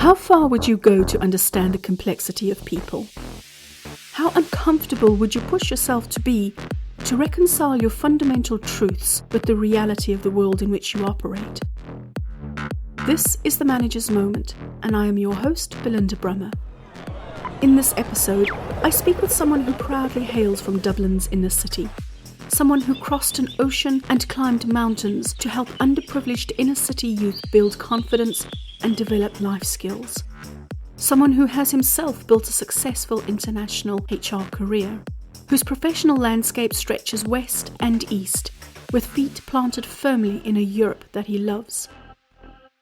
How far would you go to understand the complexity of people? How uncomfortable would you push yourself to be to reconcile your fundamental truths with the reality of the world in which you operate? This is The Manager's Moment, and I am your host, Belinda Brummer. In this episode, I speak with someone who proudly hails from Dublin's inner city, someone who crossed an ocean and climbed mountains to help underprivileged inner city youth build confidence and develop life skills. Someone who has himself built a successful international HR career, whose professional landscape stretches west and east, with feet planted firmly in a Europe that he loves.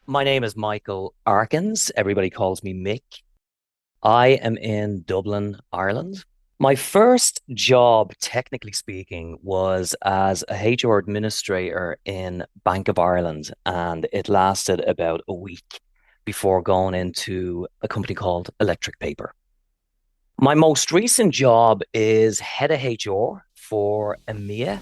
My name is Michael Arkins. Everybody calls me Mick. I am in Dublin, Ireland. My first job, technically speaking, was as a HR administrator in Bank of Ireland, and it lasted about a week before going into a company called Electric Paper. My most recent job is head of HR for EMEA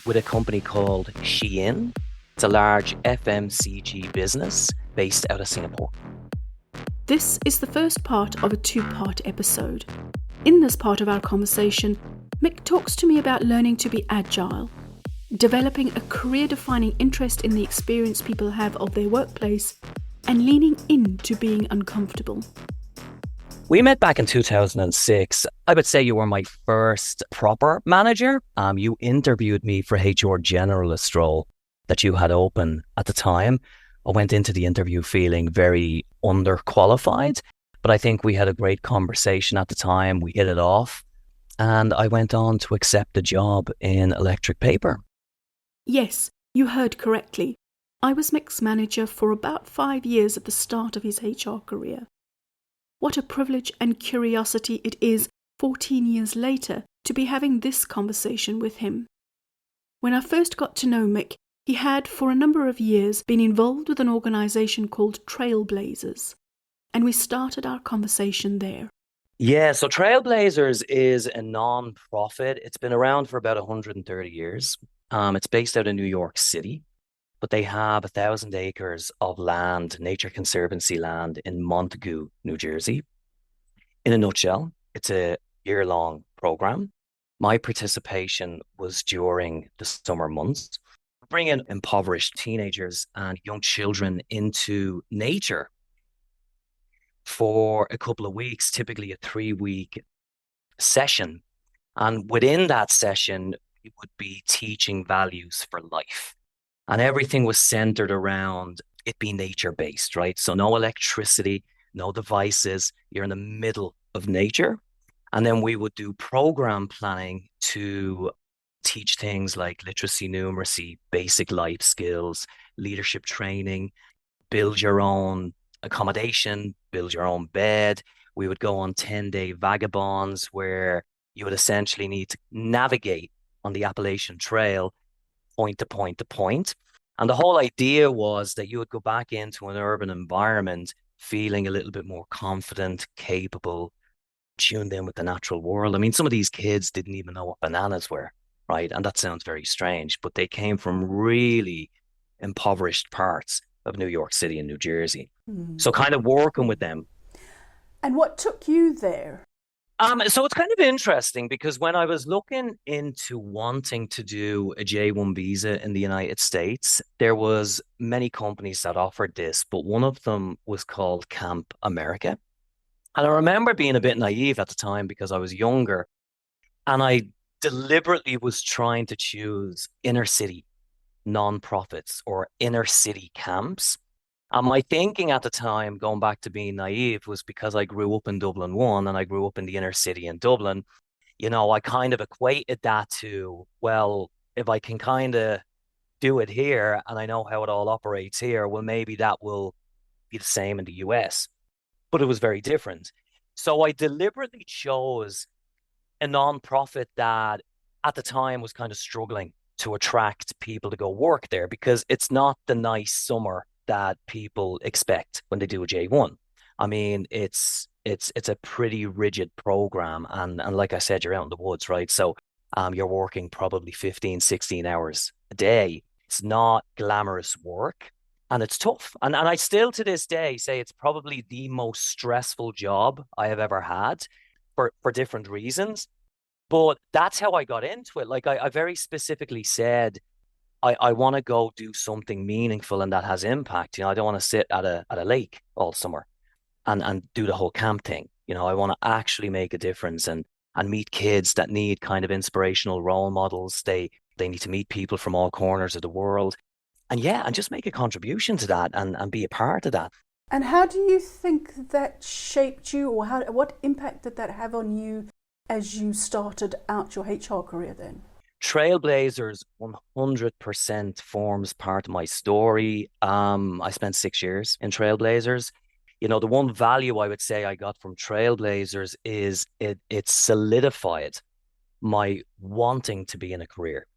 with a company called Shein. It's a large FMCG business based out of Singapore. This is the first part of a two-part episode. In this part of our conversation, Mick talks to me about learning to be agile, developing a career-defining interest in the experience people have of their workplace, and leaning into being uncomfortable. We met back in 2006. I would say you were my first proper manager. You interviewed me for HR generalist role that you had open at the time. I went into the interview feeling very underqualified, but I think we had a great conversation at the time. We hit it off, and I went on to accept the job in Electric Paper. Yes, you heard correctly. I was Mick's manager for about 5 years at the start of his HR career. What a privilege and curiosity it is 14 years later to be having this conversation with him. When I first got to know Mick, he had for a number of years been involved with an organisation called Trailblazers, and we started our conversation there. Yeah, so Trailblazers is a non-profit. It's been around for about 130 years. It's based out of New York City, but they have 1,000 acres of land, nature conservancy land in Montague, New Jersey. In a nutshell, it's a year-long program. My participation was during the summer months, bringing impoverished teenagers and young children into nature for a couple of weeks, typically a 3-week session. And within that session, we would be teaching values for life. And everything was centered around it being nature-based, right? So no electricity, no devices. You're in the middle of nature. And then we would do program planning to teach things like literacy, numeracy, basic life skills, leadership training, build your own accommodation, build your own bed. We would go on 10-day vagabonds where you would essentially need to navigate on the Appalachian Trail point to point to point. And the whole idea was that you would go back into an urban environment feeling a little bit more confident, capable, tuned in with the natural world. I mean, some of these kids didn't even know what bananas were, right? And that sounds very strange, but they came from really impoverished parts of New York City and New Jersey. So kind of working with them. And what took you there? So it's kind of interesting because when I was looking into wanting to do a J1 visa in the United States, there was many companies that offered this, but one of them was called Camp America. And I remember being a bit naive at the time because I was younger, and I deliberately was trying to choose inner city nonprofits or inner city camps. And my thinking at the time, going back to being naive, was because I grew up in Dublin 1 and I grew up in the inner city in Dublin. You know, I kind of equated that to, well, if I can kind of do it here and I know how it all operates here, well, maybe that will be the same in the US. But it was very different. So I deliberately chose a nonprofit that at the time was kind of struggling to attract people to go work there because it's not the nice summer that people expect when they do a J1. I mean, it's a pretty rigid program. And like I said, you're out in the woods, right? So you're working probably 15, 16 hours a day. It's not glamorous work. And it's tough. And I still to this day say it's probably the most stressful job I have ever had for different reasons. But that's how I got into it. Like I very specifically said, I want to go do something meaningful and that has impact. I don't want to sit at a lake all summer and do the whole camp thing. I want to actually make a difference and meet kids that need kind of inspirational role models. They need to meet people from all corners of the world. And yeah, and just make a contribution to that and be a part of that. And how do you think that shaped you, or what impact did that have on you as you started out your HR career then? Trailblazers 100% forms part of my story. I spent 6 years in Trailblazers. The one value I would say I got from Trailblazers is it solidified my wanting to be in a career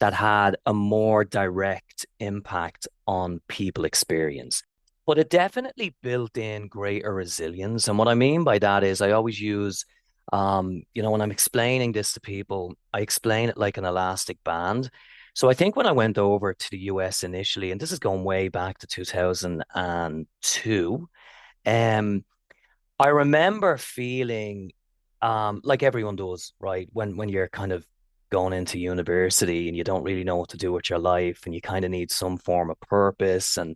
that had a more direct impact on people experience. But it definitely built in greater resilience. And what I mean by that is I always use, when I'm explaining this to people, I explain it like an elastic band. So I think when I went over to the US initially, and this is going way back to 2002, um, I remember feeling like everyone does, right? When you're kind of going into university and you don't really know what to do with your life and you kind of need some form of purpose, and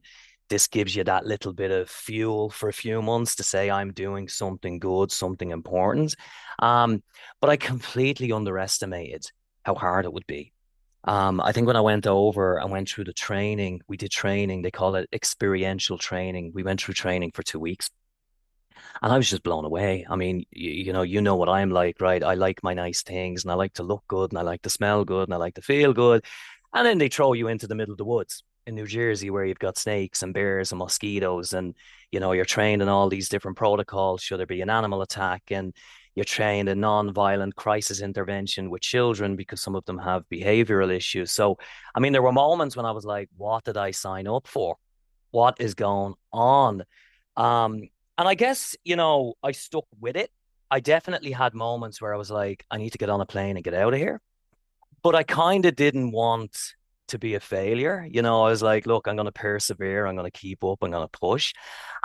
this gives you that little bit of fuel for a few months to say I'm doing something good, something important. Um, but I completely underestimated how hard it would be. I think when I went over and went through the training, we did training, they call it experiential training. We went through training for 2 weeks. And I was just blown away. I mean, you know what I'm like, right? I like my nice things and I like to look good and I like to smell good and I like to feel good. And then they throw you into the middle of the woods in New Jersey where you've got snakes and bears and mosquitoes and you're trained in all these different protocols should there be an animal attack, and you're trained in non-violent crisis intervention with children because some of them have behavioral issues. So, I mean, there were moments when I was like, what did I sign up for? What is going on? Um, and I guess, I stuck with it. I definitely had moments where I was like, I need to get on a plane and get out of here. But I kind of didn't want to be a failure. I was like, look, I'm going to persevere. I'm going to keep up. I'm going to push.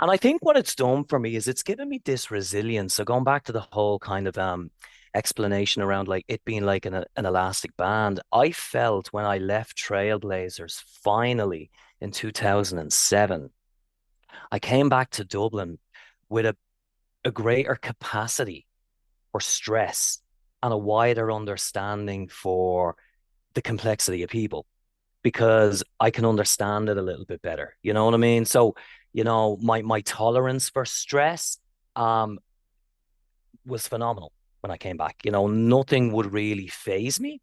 And I think what it's done for me is it's given me this resilience. So going back to the whole kind of explanation around like it being like an elastic band, I felt when I left Trailblazers finally in 2007, I came back to Dublin with a greater capacity for stress and a wider understanding for the complexity of people because I can understand it a little bit better. You know what I mean? So, my tolerance for stress was phenomenal when I came back. Nothing would really phase me.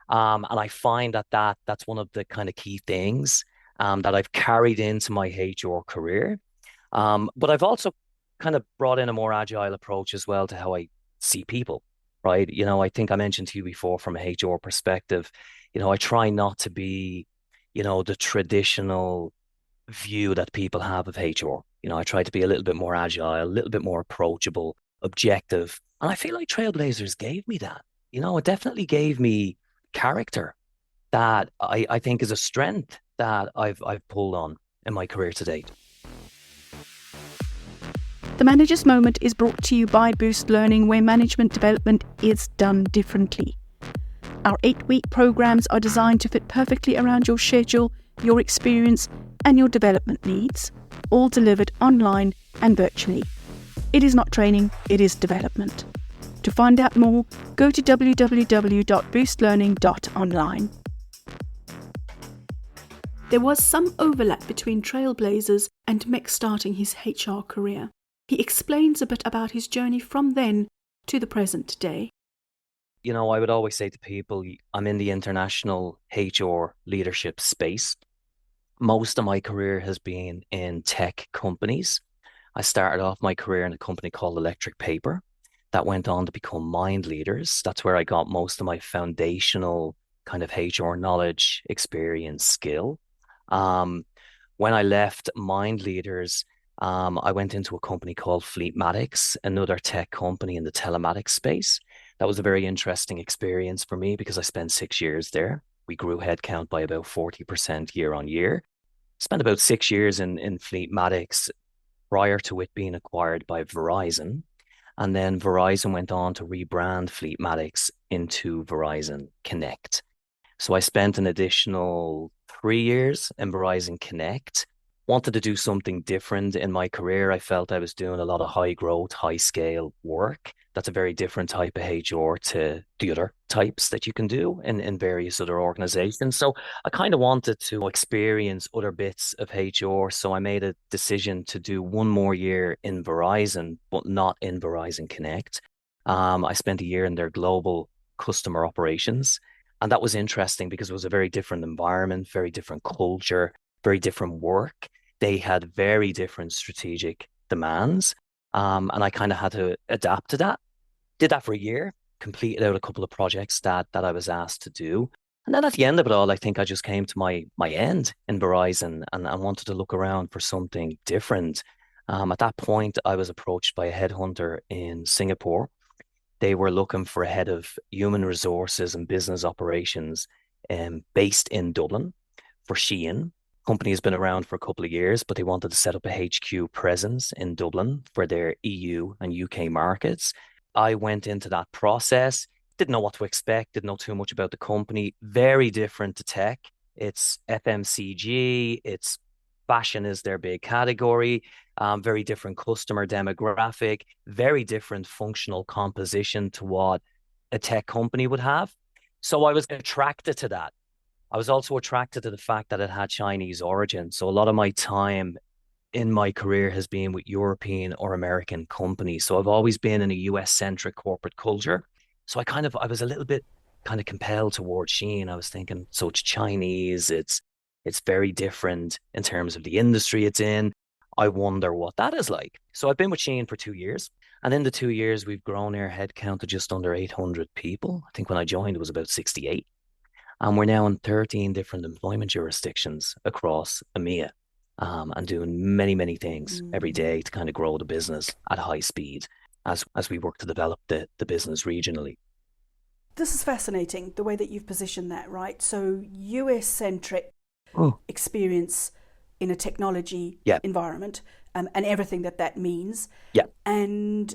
And I find that's one of the kind of key things that I've carried into my HR career. But I've also kind of brought in a more agile approach as well to how I see people, right? I think I mentioned to you before from a HR perspective, I try not to be, the traditional view that people have of HR. I try to be a little bit more agile, a little bit more approachable, objective. And I feel like Trailblazers gave me that. It definitely gave me character that I think is a strength that I've pulled on in my career to date. The Manager's Moment is brought to you by Boost Learning, where management development is done differently. Our 8-week programs are designed to fit perfectly around your schedule, your experience, and your development needs, all delivered online and virtually. It is not training, it is development. To find out more, go to www.boostlearning.online. There was some overlap between Trailblazers and Mick starting his HR career. He explains a bit about his journey from then to the present day. I would always say to people, I'm in the international HR leadership space. Most of my career has been in tech companies. I started off my career in a company called Electric Paper that went on to become MindLeaders. That's where I got most of my foundational kind of HR knowledge, experience, skill. When I left MindLeaders, I went into a company called Fleetmatics, another tech company in the telematics space. That was a very interesting experience for me because I spent 6 years there. We grew headcount by about 40% year on year. Spent about 6 years in Fleetmatics prior to it being acquired by Verizon. And then Verizon went on to rebrand Fleetmatics into Verizon Connect. So I spent an additional 3 years in Verizon Connect. Wanted to do something different in my career. I felt I was doing a lot of high growth, high scale work. That's a very different type of HR to the other types that you can do in various other organizations. So I kind of wanted to experience other bits of HR. So I made a decision to do one more year in Verizon, but not in Verizon Connect. I spent a year in their global customer operations. And that was interesting because it was a very different environment, very different culture, very different work. They had very different strategic demands. And I kind of had to adapt to that. Did that for a year, completed out a couple of projects that I was asked to do. And then at the end of it all, I think I just came to my end in Verizon and I wanted to look around for something different. At that point, I was approached by a headhunter in Singapore. They were looking for a head of human resources and business operations based in Dublin for Shein. Company has been around for a couple of years, but they wanted to set up a HQ presence in Dublin for their EU and UK markets. I went into that process, didn't know what to expect, didn't know too much about the company. Very different to tech. It's FMCG, it's fashion is their big category, very different customer demographic, very different functional composition to what a tech company would have. So I was attracted to that. I was also attracted to the fact that it had Chinese origin. So a lot of my time in my career has been with European or American companies. So I've always been in a US centric corporate culture. So I was a little bit kind of compelled towards Shein. I was thinking, so it's Chinese, it's very different in terms of the industry it's in. I wonder what that is like. So I've been with Shein for 2 years. And in the 2 years, we've grown our headcount to just under 800 people. I think when I joined, it was about 68. And we're now in 13 different employment jurisdictions across EMEA, and doing many, many things every day to kind of grow the business at high speed as we work to develop the business regionally. This is fascinating, the way that you've positioned that, right? So US-centric experience in a technology environment, and everything that means. Yeah. And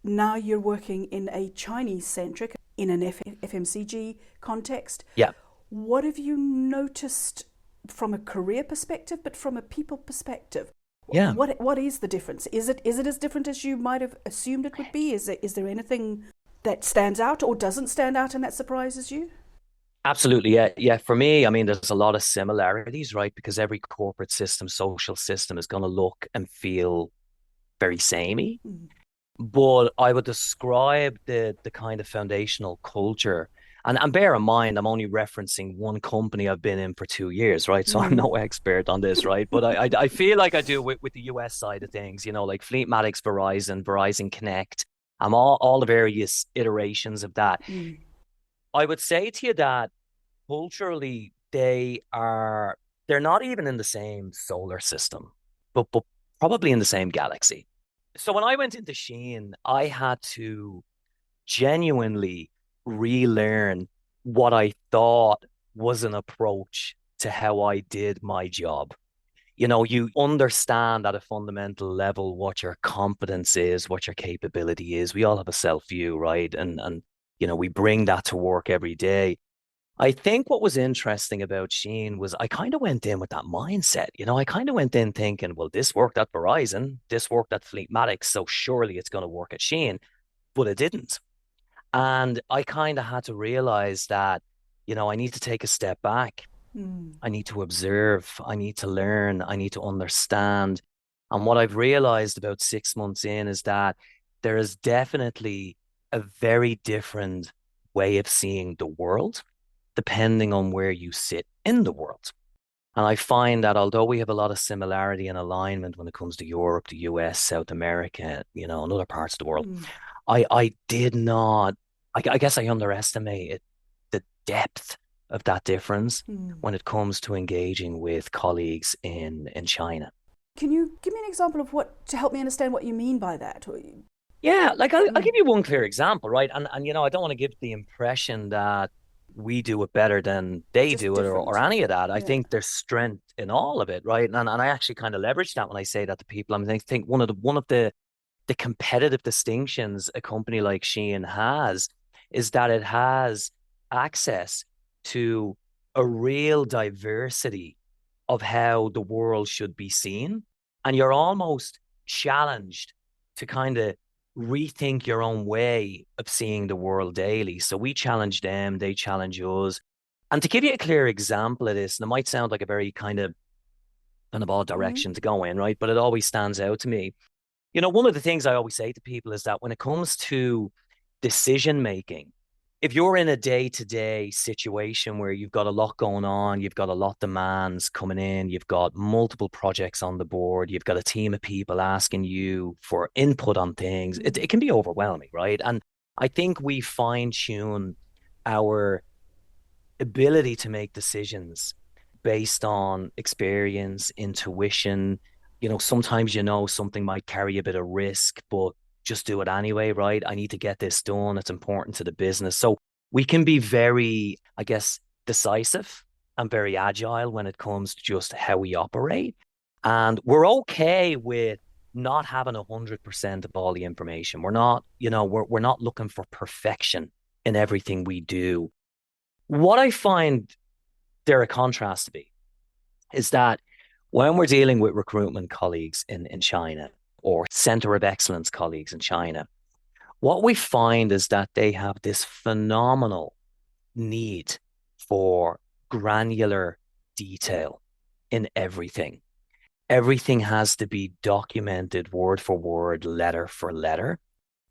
now you're working in a Chinese-centric, in an FMCG context. Yeah. What have you noticed from a career perspective, but from a people perspective? Yeah. What is the difference? Is it as different as you might have assumed it would be? Is there anything that stands out or doesn't stand out and that surprises you? Absolutely. Yeah. Yeah. For me, I mean, there's a lot of similarities, right? Because every corporate system, social system is going to look and feel very samey. But I would describe the kind of foundational culture. And bear in mind, I'm only referencing one company I've been in for 2 years, right? So I'm no expert on this, right? But I feel like I do with the US side of things, like Fleetmatics, Verizon Connect, all the various iterations of that. I would say to you that culturally they're not even in the same solar system, but probably in the same galaxy. So when I went into Shein, I had to genuinely relearn what I thought was an approach to how I did my job. You understand at a fundamental level what your competence is, what your capability is. We all have a self view, right? And we bring that to work every day. I think what was interesting about Shein was I kind of went in with that mindset. I kind of went in thinking, well, this worked at Verizon, this worked at Fleetmatics, so surely it's going to work at Shein, but it didn't. And I kind of had to realize that, I need to take a step back. I need to observe. I need to learn. I need to understand. And what I've realized about 6 months in is that there is definitely a very different way of seeing the world, depending on where you sit in the world. And I find that although we have a lot of similarity and alignment when it comes to Europe, the US, South America, and other parts of the world, I did not, I guess I underestimated the depth of that difference when it comes to engaging with colleagues in China. Can you give me an example of to help me understand what you mean by that? Yeah, like I'll give you one clear example, right? And I don't want to give the impression that we do it better than they Just do it, or different. any of that. I Yeah. think there's strength in all of it, right? And I actually kind of leverage that when I say that to people. I think one of the competitive distinctions a company like Shein has is that it has access to a real diversity of how the world should be seen. And you're almost challenged to kind of rethink your own way of seeing the world daily. So we challenge them, they challenge us. And to give you a clear example of this, and it might sound like a very kind of odd Mm. direction to go in, right? But it always stands out to me. One of the things I always say to people is that when it comes to decision making, if you're in a day-to-day situation where you've got a lot going on, you've got a lot of demands coming in, you've got multiple projects on the board, you've got a team of people asking you for input on things, it can be overwhelming, right? And I think we fine-tune our ability to make decisions based on experience, intuition. Sometimes something might carry a bit of risk, but just do it anyway, right? I need to get this done. It's important to the business. So we can be very, I guess, decisive and very agile when it comes to just how we operate. And we're okay with not having 100% of all the information. We're not, we're not looking for perfection in everything we do. What I find there a contrast to be is that when we're dealing with recruitment colleagues in China or center of excellence colleagues in China, what we find is that they have this phenomenal need for granular detail in everything. Everything has to be documented word for word, letter for letter.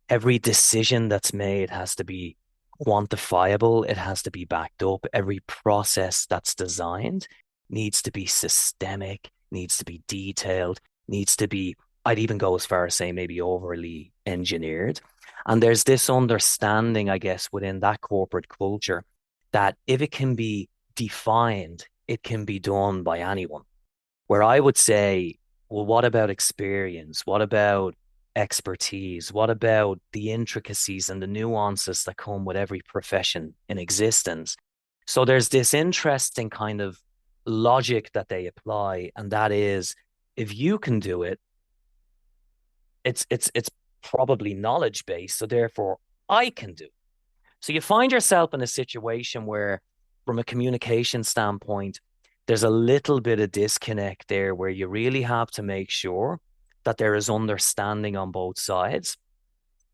Every decision that's made has to be quantifiable. It has to be backed up. Every process that's designed needs to be systemic, needs to be detailed, needs to be, I'd even go as far as saying maybe overly engineered. And there's this understanding, I guess, within that corporate culture that if it can be defined, it can be done by anyone. Where I would say, well, what about experience? What about expertise? What about the intricacies and the nuances that come with every profession in existence? So there's this interesting kind of logic that they apply, and that is, if you can do it, it's probably knowledge based, so therefore I can do. So you find yourself in a situation where, from a communication standpoint, there's a little bit of disconnect there where you really have to make sure that there is understanding on both sides,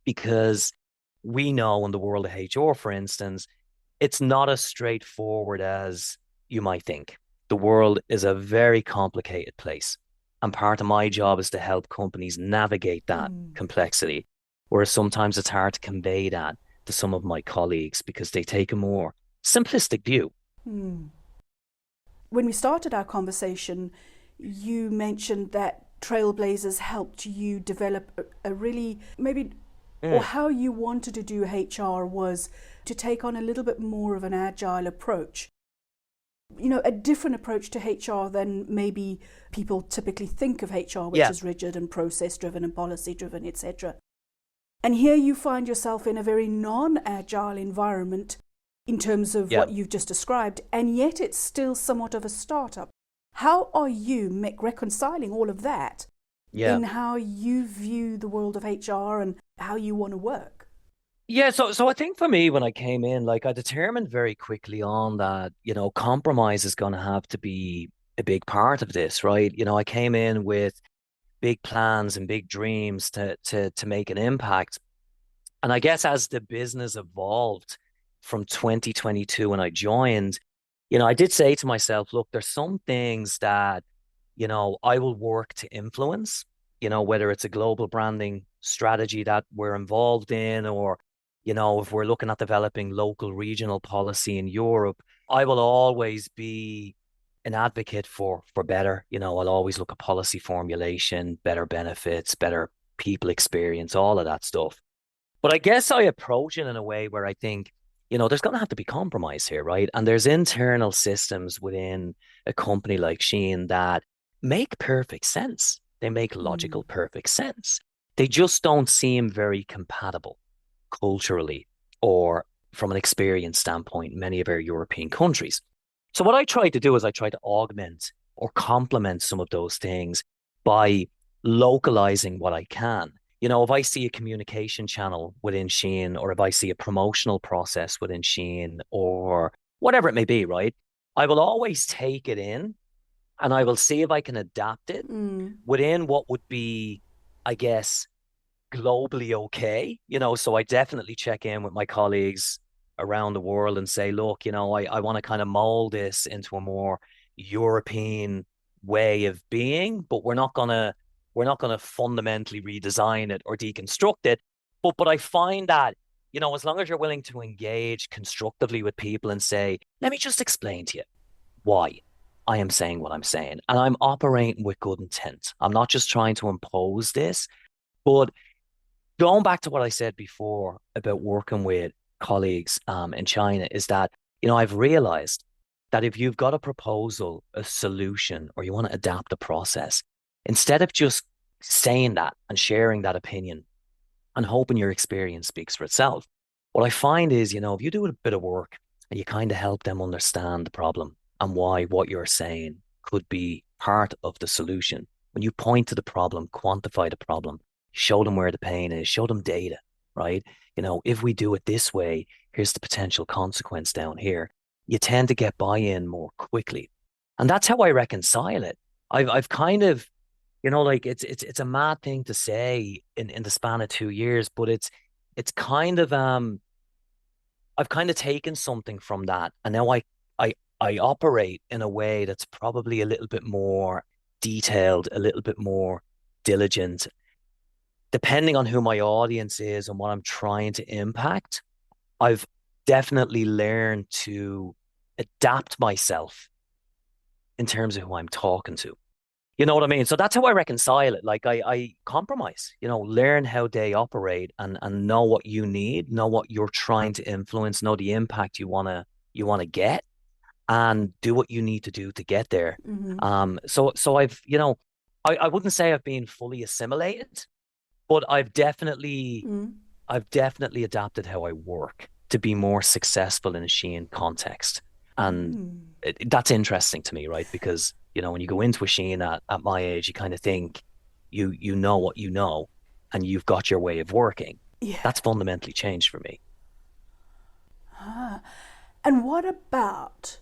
because we know in the world of HR, for instance, it's not as straightforward as you might think. The world is a very complicated place. And part of my job is to help companies navigate that Mm. complexity, whereas sometimes it's hard to convey that to some of my colleagues because they take a more simplistic view. Mm. When we started our conversation, you mentioned that Trailblazers helped you develop a really, maybe, or how you wanted to do HR was to take on a little bit more of an agile approach. A different approach to HR than maybe people typically think of HR, which is rigid and process-driven and policy-driven, etc. And here you find yourself in a very non-agile environment in terms of what you've just described, and yet it's still somewhat of a startup. How are you, Mick, reconciling all of that in how you view the world of HR and how you want to work? Yeah, so I think for me, when I came in, like, I determined very quickly on that, compromise is going to have to be a big part of this, right? I came in with big plans and big dreams to make an impact. And I guess as the business evolved from 2022 when I joined, I did say to myself, look, there's some things that, I will work to influence, whether it's a global branding strategy that we're involved in, or, if we're looking at developing local regional policy in Europe, I will always be an advocate for better. I'll always look at policy formulation, better benefits, better people experience, all of that stuff. But I guess I approach it in a way where I think, there's going to have to be compromise here, right? And there's internal systems within a company like Shein that make perfect sense. They make logical, perfect sense. They just don't seem very compatible culturally or from an experience standpoint in many of our European countries. So what I try to do is I try to augment or complement some of those things by localizing what I can. You know, if I see a communication channel within Shein, or if I see a promotional process within Shein, or whatever it may be, right? I will always take it in and I will see if I can adapt it within what would be, I guess, globally okay. You know, so I definitely check in with my colleagues around the world and say, look, you know, I want to kind of mold this into a more European way of being, but we're not gonna fundamentally redesign it or deconstruct it. But I find that, you know, as long as you're willing to engage constructively with people and say, let me just explain to you why I am saying what I'm saying. And I'm operating with good intent. I'm not just trying to impose this, but going back to what I said before about working with colleagues in China is that, you know, I've realized that if you've got a proposal, a solution, or you want to adapt the process, instead of just saying that and sharing that opinion and hoping your experience speaks for itself, what I find is, you know, if you do a bit of work and you kind of help them understand the problem and why what you're saying could be part of the solution, when you point to the problem, quantify the problem, show them where the pain is, show them data, right? You know, if we do it this way, here's the potential consequence down here. You tend to get buy-in more quickly. And that's how I reconcile it. I've kind of, you know, like it's a mad thing to say in the span of 2 years, but it's kind of I've kind of taken something from that, and now I operate in a way that's probably a little bit more detailed, a little bit more diligent, depending on who my audience is and what I'm trying to impact. I've definitely learned to adapt myself in terms of who I'm talking to. You know what I mean? So that's how I reconcile it. Like I compromise, you know, learn how they operate and know what you need, know what you're trying to influence, know the impact you wanna get, and do what you need to do to get there. So I've, you know, I wouldn't say I've been fully assimilated, but I've definitely adapted how I work to be more successful in a Shein context. And that's interesting to me, right? Because, you know, when you go into a Shein at my age, you kind of think you know what you know and you've got your way of working. Yeah. That's fundamentally changed for me. And what about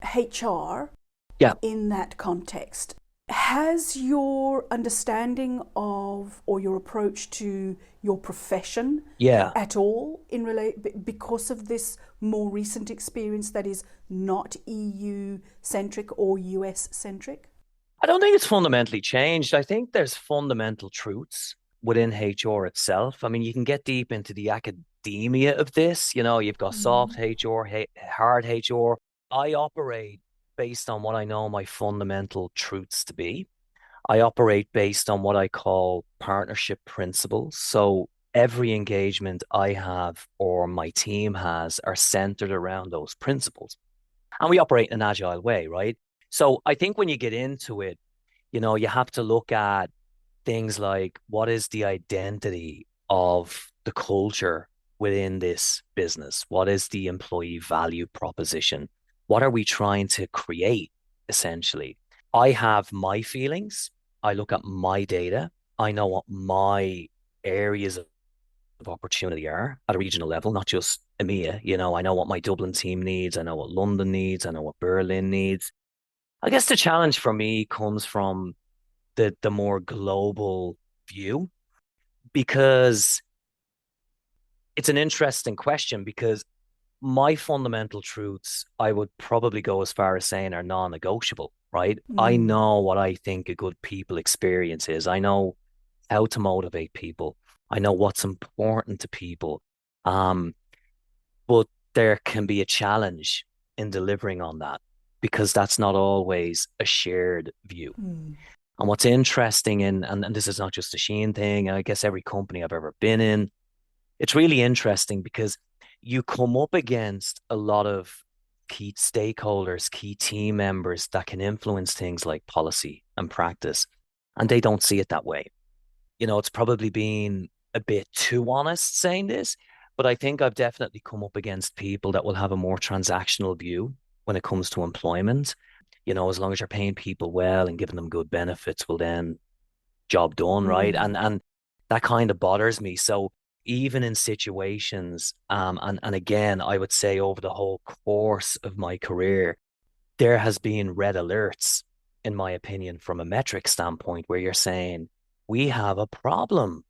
HR Yeah. in that context? Has your understanding of or your approach to your profession Yeah. at all because of this more recent experience that is not EU centric or US centric? I don't think it's fundamentally changed. I think there's fundamental truths within HR itself. I mean, you can get deep into the academia of this. You know, you've got soft HR, hard HR. I operate based on what I know my fundamental truths to be. I operate based on what I call partnership principles. So every engagement I have or my team has are centered around those principles. And we operate in an agile way, right? So I think when you get into it, you know, you have to look at things like what is the identity of the culture within this business? What is the employee value proposition? What are we trying to create essentially? I have my feelings. I look at my data. I know what my areas of opportunity are at a regional level, not just EMEA. You know, I know what my Dublin team needs. I know what London needs. I know what Berlin needs. I guess the challenge for me comes from the more global view, because it's an interesting question, because my fundamental truths, I would probably go as far as saying, are non-negotiable, right? I know what I think a good people experience is. I know how to motivate people. I know what's important to people. Um, but there can be a challenge in delivering on that, because that's not always a shared view. And what's interesting and this is not just a Shein thing, I guess every company I've ever been in, it's really interesting because you come up against a lot of key stakeholders, key team members that can influence things like policy and practice, and they don't see it that way. You know, it's probably been a bit too honest saying this, But I think I've definitely come up against people that will have a more transactional view when it comes to employment. As long as you're paying people well and giving them good benefits, well then job done, right? And that kind of bothers me. So even in situations, and again, I would say over the whole course of my career, there has been red alerts, in my opinion, from a metric standpoint, where you're saying, we have a problem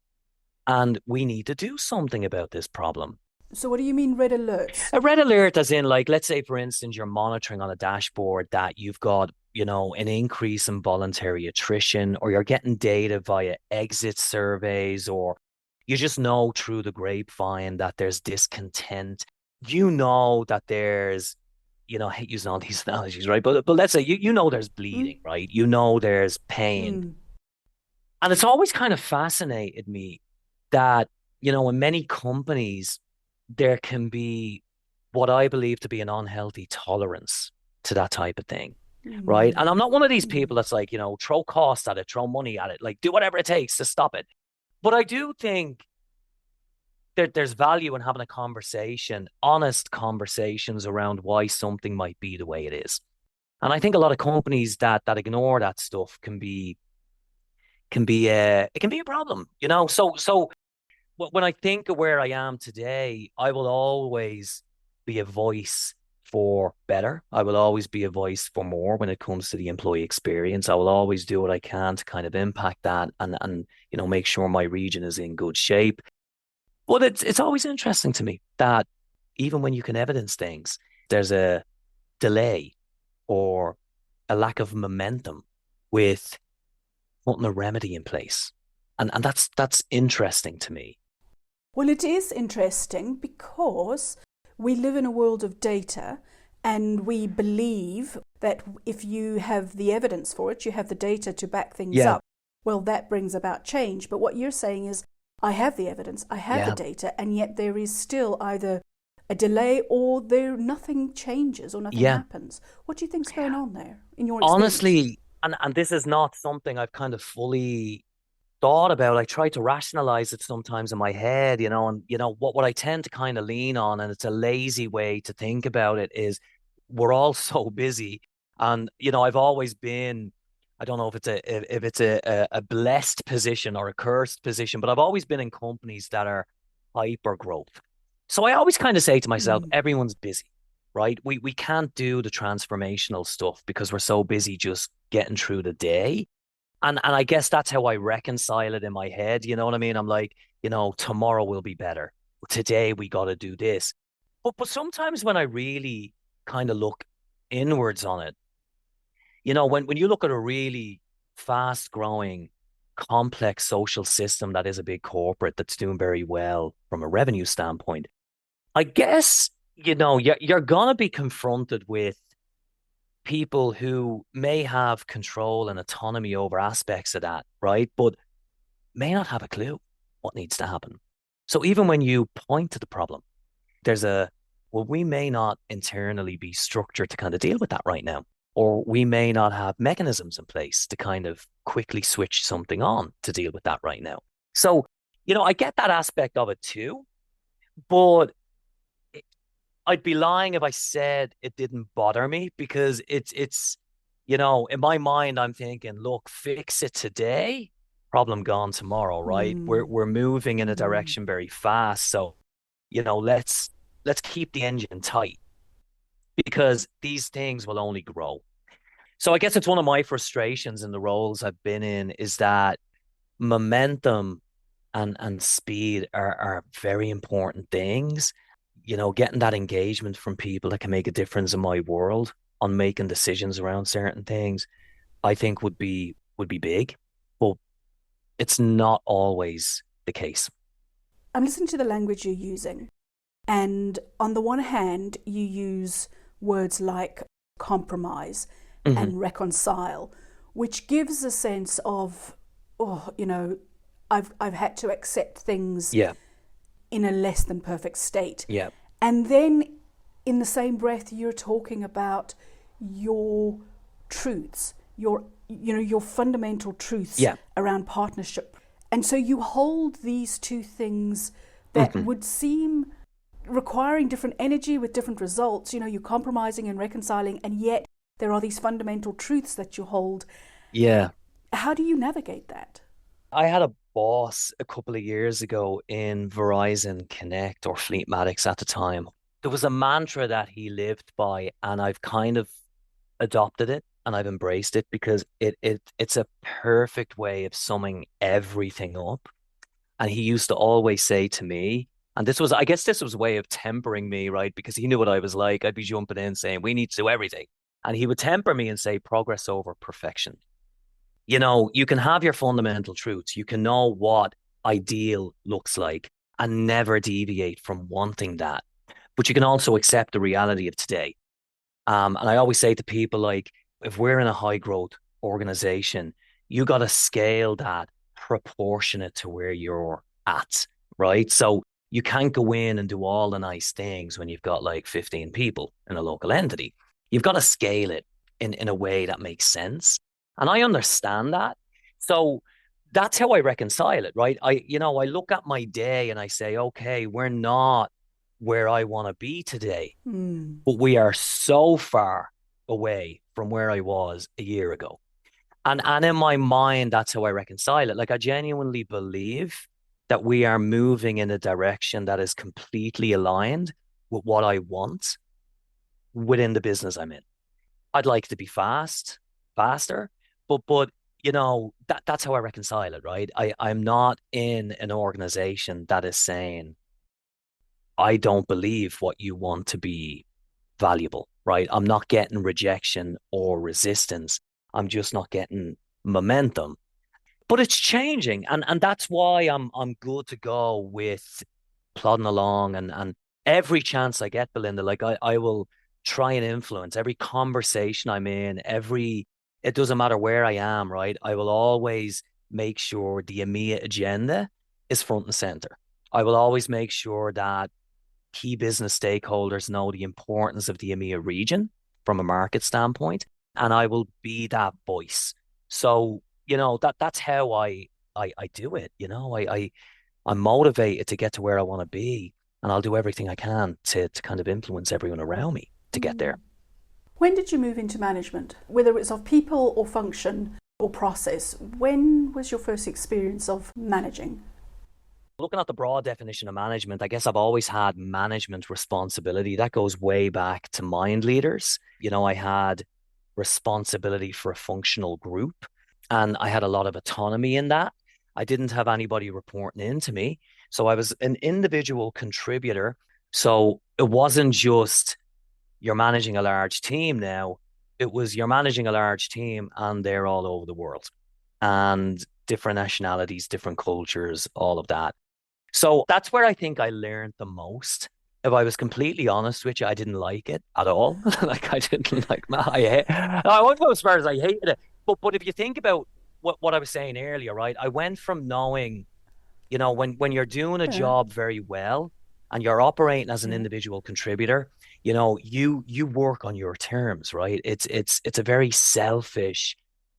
and we need to do something about this problem. So what do you mean red alerts? A red alert, as in, like, let's say, for instance, you're monitoring on a dashboard that you've got, an increase in voluntary attrition, or you're getting data via exit surveys, or you just know through the grapevine that there's discontent. That there's, I hate using all these analogies, right? But let's say there's bleeding, right? There's pain. And it's always kind of fascinated me that, in many companies, there can be what I believe to be an unhealthy tolerance to that type of thing, right? And I'm not one of these people that's like, throw cost at it, throw money at it, like do whatever it takes to stop it. But I do think there's value in having a conversation, honest conversations around why something might be the way it is. And I think a lot of companies that ignore that stuff can be a problem, So when I think of where I am today, I will always be a voice for better. I will always be a voice for more when it comes to the employee experience. I will always do what I can to kind of impact that and make sure my region is in good shape. But it's always interesting to me that even when you can evidence things, there's a delay or a lack of momentum with putting a remedy in place. And that's interesting to me. Well, it is interesting because we live in a world of data, and we believe that if you have the evidence for it, you have the data to back things up, well, that brings about change. But what you're saying is, I have the evidence, I have the data, and yet there is still either a delay or nothing changes or nothing happens. What do you think's going on there in your experience? Honestly, and this is not something I've kind of fully thought about. I try to rationalize it sometimes in my head, and what I tend to kind of lean on, and it's a lazy way to think about it, is we're all so busy. And I've always been, I don't know if it's a blessed position or a cursed position, but I've always been in companies that are hyper growth. So I always kind of say to myself, everyone's busy, right? We can't do the transformational stuff because we're so busy just getting through the day. And I guess that's how I reconcile it in my head. You know what I mean? I'm like, tomorrow will be better. Today we got to do this. But sometimes when I really kind of look inwards on it, when you look at a really fast growing, complex social system that is a big corporate that's doing very well from a revenue standpoint, I guess, you're going to be confronted with people who may have control and autonomy over aspects of that, right? But may not have a clue what needs to happen. So even when you point to the problem, there's we may not internally be structured to kind of deal with that right now, or we may not have mechanisms in place to kind of quickly switch something on to deal with that right now. So, I get that aspect of it too, but I'd be lying if I said it didn't bother me, because it's in my mind, I'm thinking, look, fix it today, problem gone tomorrow, right? We're moving in a direction very fast. So, let's keep the engine tight, because these things will only grow. So I guess it's one of my frustrations in the roles I've been in, is that momentum and speed are very important things. Getting that engagement from people that can make a difference in my world on making decisions around certain things, I think would be big, but it's not always the case. I'm listening to the language you're using, and on the one hand, you use words like compromise and reconcile, which gives a sense of, I've had to accept things in a less than perfect state. Yeah. And then in the same breath, you're talking about your truths, your fundamental truths around partnership. And so you hold these two things that would seem requiring different energy with different results. You're compromising and reconciling, and yet there are these fundamental truths that you hold. Yeah. How do you navigate that? I had a boss a couple of years ago in Verizon Connect or Fleetmatics at the time. There was a mantra that he lived by, and I've kind of adopted it and I've embraced it because it's a perfect way of summing everything up. And he used to always say to me, and I guess this was a way of tempering me, right? Because he knew what I was like. I'd be jumping in saying, we need to do everything. And he would temper me and say, progress over perfection. You can have your fundamental truths. You can know what ideal looks like and never deviate from wanting that. But you can also accept the reality of today. And I always say to people, like, if we're in a high growth organization, you got to scale that proportionate to where you're at, right? So you can't go in and do all the nice things when you've got like 15 people in a local entity. You've got to scale it in a way that makes sense. And I understand that. So that's how I reconcile it, right? I look at my day and I say, okay, we're not where I want to be today, but we are so far away from where I was a year ago. And in my mind, that's how I reconcile it. Like, I genuinely believe that we are moving in a direction that is completely aligned with what I want within the business I'm in. I'd like to be faster, but that's how I reconcile it, right? I'm not in an organization that is saying, I don't believe what you want to be valuable, right? I'm not getting rejection or resistance. I'm just not getting momentum. But it's changing. And that's why I'm good to go with plodding along and every chance I get, Belinda, like I will try and influence every conversation I'm in, it doesn't matter where I am, right? I will always make sure the EMEA agenda is front and center. I will always make sure that key business stakeholders know the importance of the EMEA region from a market standpoint, and I will be that voice. So, that's how I do it. I'm motivated to get to where I want to be, and I'll do everything I can to kind of influence everyone around me to get there. When did you move into management? Whether it's of people or function or process, when was your first experience of managing? Looking at the broad definition of management, I guess I've always had management responsibility. That goes way back to MindLeaders. I had responsibility for a functional group and I had a lot of autonomy in that. I didn't have anybody reporting into me. So I was an individual contributor. So it wasn't just you're managing a large team now. It was you're managing a large team and they're all over the world and different nationalities, different cultures, all of that. So that's where I think I learned the most. If I was completely honest with you, I didn't like it at all. Like, I didn't like I won't go as far as I hated it. But if you think about what I was saying earlier, right? I went from knowing, when you're doing a job very well and you're operating as an individual contributor, you work on your terms, right? It's a very selfish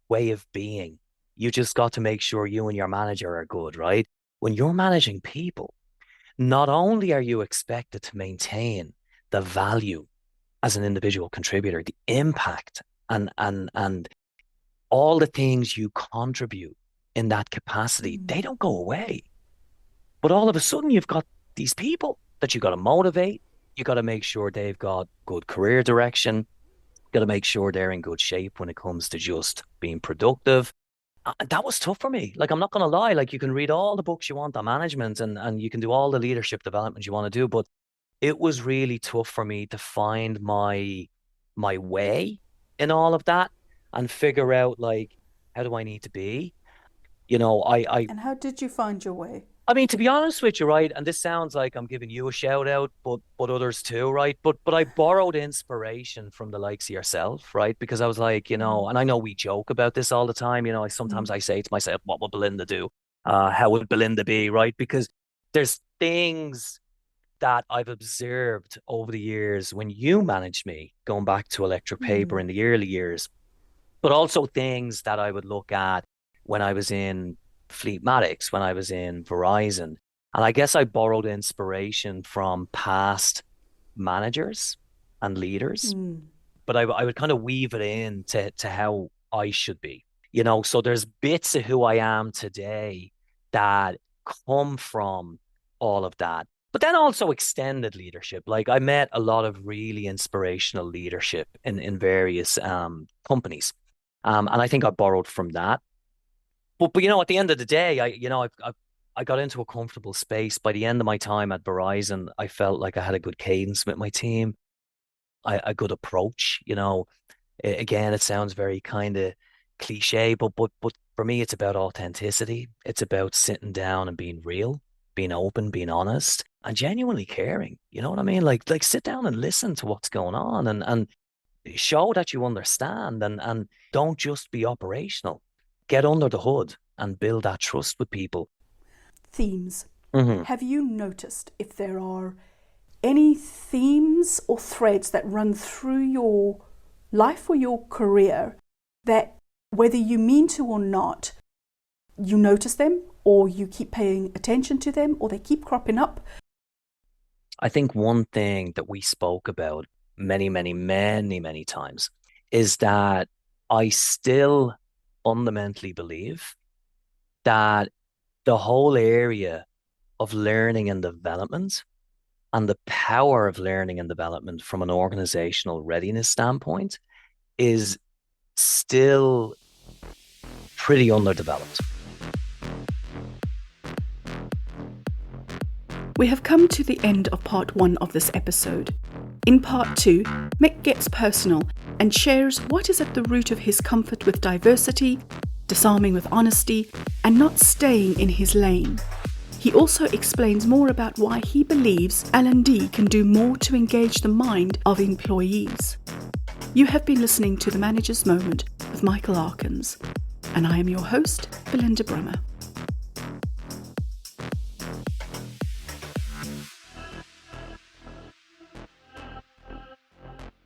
way of being. You just got to make sure you and your manager are good, right? When you're managing people, not only are you expected to maintain the value as an individual contributor, the impact and all the things you contribute in that capacity, they don't go away. But all of a sudden you've got these people that you got to motivate. You got to make sure they've got good career direction. You got to make sure they're in good shape when it comes to just being productive. That was tough for me. Like, I'm not going to lie. Like, you can read all the books you want on management and you can do all the leadership development you want to do, but it was really tough for me to find my way in all of that and figure out, like, how do I need to be? And how did you find your way? I mean, to be honest with you, right, and this sounds like I'm giving you a shout out, but others too, right? But I borrowed inspiration from the likes of yourself, right? Because I was like, and I know we joke about this all the time. Sometimes I say to myself, what would Belinda do? How would Belinda be, right? Because there's things that I've observed over the years when you managed me, going back to electric paper in the early years, but also things that I would look at when I was in Fleetmatics, when I was in Verizon, And I guess I borrowed inspiration from past managers and leaders, but I would kind of weave it in to how I should be. So there's bits of who I am today that come from all of that. But then also extended leadership. Like I met a lot of really inspirational leadership in various companies. And I think I borrowed from that. But at the end of the day, I got into a comfortable space. By the end of my time at Verizon, I felt like I had a good cadence with my team, a good approach. Again, it sounds very kind of cliche, but for me, it's about authenticity. It's about sitting down and being real, being open, being honest, and genuinely caring. You know what I mean? Like sit down and listen to what's going on and show that you understand and don't just be operational. Get under the hood and build that trust with people. Themes. Mm-hmm. Have you noticed if there are any themes or threads that run through your life or your career that, whether you mean to or not, you notice them or you keep paying attention to them or they keep cropping up? I think one thing that we spoke about many, many, many, many times is that I still fundamentally believe that the whole area of learning and development and the power of learning and development from an organizational readiness standpoint is still pretty underdeveloped. We have come to the end of part 1 of this episode. In part 2, Mick gets personal and shares what is at the root of his comfort with diversity, disarming with honesty, and not staying in his lane. He also explains more about why he believes L&D can do more to engage the mind of employees. You have been listening to The Manager's Moment with Michael Arkins, and I am your host, Belinda Brummer.